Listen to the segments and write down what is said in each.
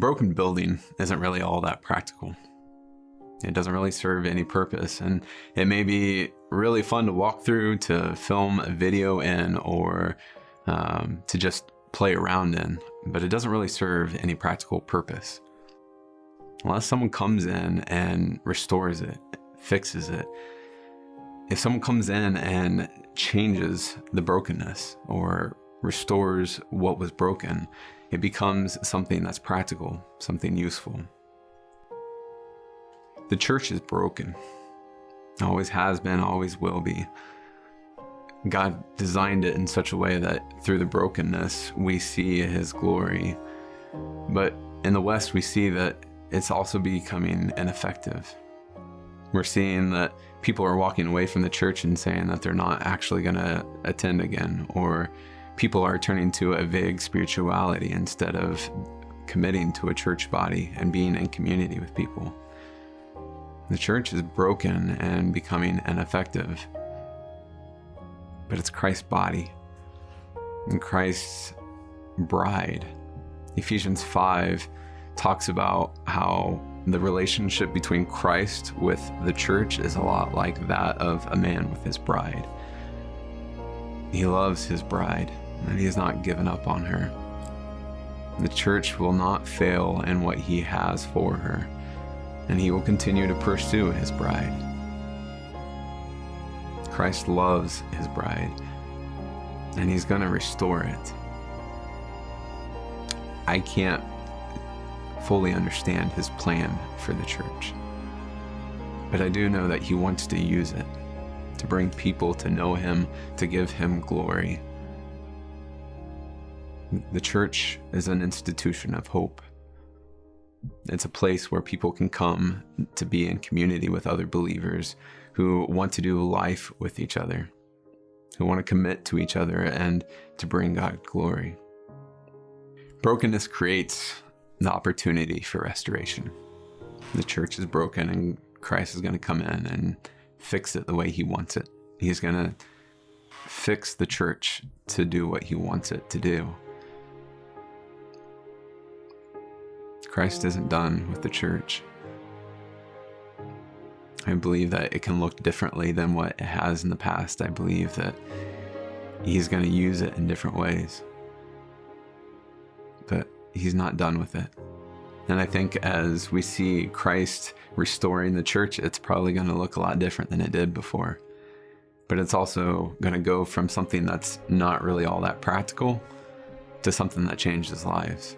broken building isn't really all that practical. It doesn't really serve any purpose, and it may be really fun to walk through, to film a video in, or to just play around in, but it doesn't really serve any practical purpose. Unless someone comes in and restores it, fixes it. If someone comes in and changes the brokenness or restores what was broken, it becomes something that's practical, something useful. The church is broken. Always has been, always will be. God designed it in such a way that through the brokenness, we see His glory. But in the West, we see that it's also becoming ineffective. We're seeing that people are walking away from the church and saying that they're not actually going to attend again, or people are turning to a vague spirituality instead of committing to a church body and being in community with people. The church is broken and becoming ineffective, but it's Christ's body and Christ's bride. Ephesians 5 talks about how the relationship between Christ with the church is a lot like that of a man with his bride. He loves his bride, and he has not given up on her. The church will not fail in what he has for her, and he will continue to pursue his bride. Christ loves his bride, and he's going to restore it. I can't fully understand his plan for the church, but I do know that he wants to use it to bring people to know him, to give him glory. The church is an institution of hope. It's a place where people can come to be in community with other believers who want to do life with each other, who want to commit to each other and to bring God glory. Brokenness creates the opportunity for restoration. The church is broken, and Christ is going to come in and fix it the way he wants it. He's going to fix the church to do what he wants it to do. Christ isn't done with the church. I believe that it can look differently than what it has in the past. I believe that he's going to use it in different ways, but he's not done with it. And I think as we see Christ restoring the church, it's probably going to look a lot different than it did before. But it's also going to go from something that's not really all that practical to something that changes lives,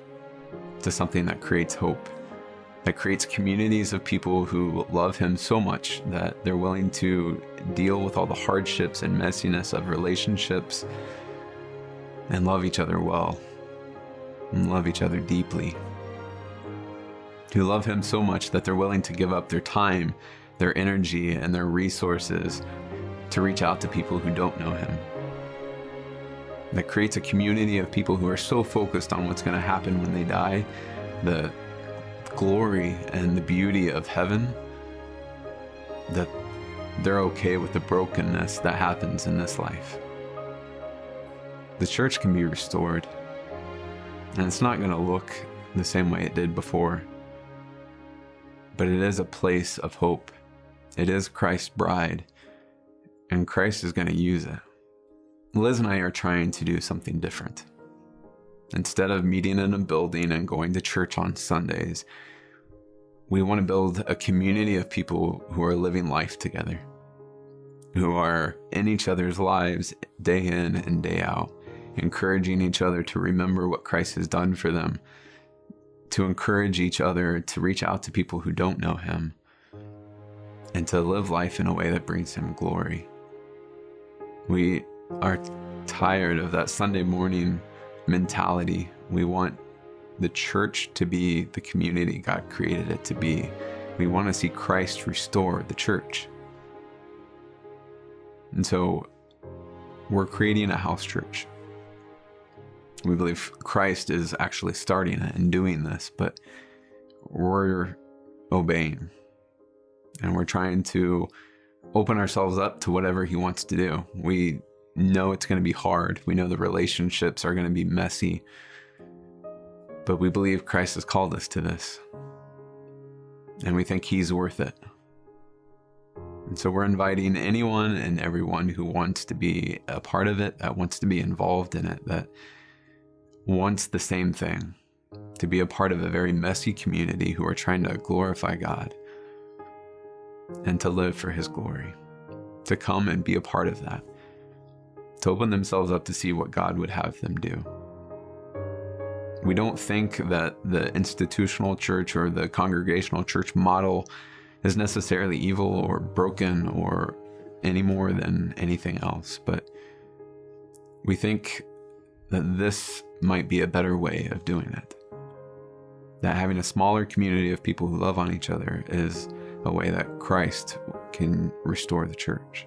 to something that creates hope, that creates communities of people who love him so much that they're willing to deal with all the hardships and messiness of relationships and love each other well and love each other deeply, who love him so much that they're willing to give up their time, their energy, and their resources to reach out to people who don't know him. That creates a community of people who are so focused on what's going to happen when they die, the glory and the beauty of heaven, that they're okay with the brokenness that happens in this life. The church can be restored, and it's not going to look the same way it did before, but it is a place of hope. It is Christ's bride, and Christ is going to use it. Liz and I are trying to do something different. Instead of meeting in a building and going to church on Sundays, we want to build a community of people who are living life together, who are in each other's lives day in and day out, encouraging each other to remember what Christ has done for them, to encourage each other to reach out to people who don't know him, and to live life in a way that brings him glory. We are tired of that Sunday morning mentality. We want the church to be the community God created it to be. We want to see Christ restore the church. And so we're creating a house church. We believe Christ is actually starting it and doing this, but we're obeying. And we're trying to open ourselves up to whatever he wants to do. We know it's going to be hard. We know the relationships are going to be messy. But we believe Christ has called us to this, and we think he's worth it. And so we're inviting anyone and everyone who wants to be a part of it, that wants to be involved in it, that wants the same thing, to be a part of a very messy community who are trying to glorify God and to live for his glory, to come and be a part of that, to open themselves up to see what God would have them do. We don't think that the institutional church or the congregational church model is necessarily evil or broken or any more than anything else, but we think that this might be a better way of doing it. That having a smaller community of people who love on each other is a way that Christ can restore the church.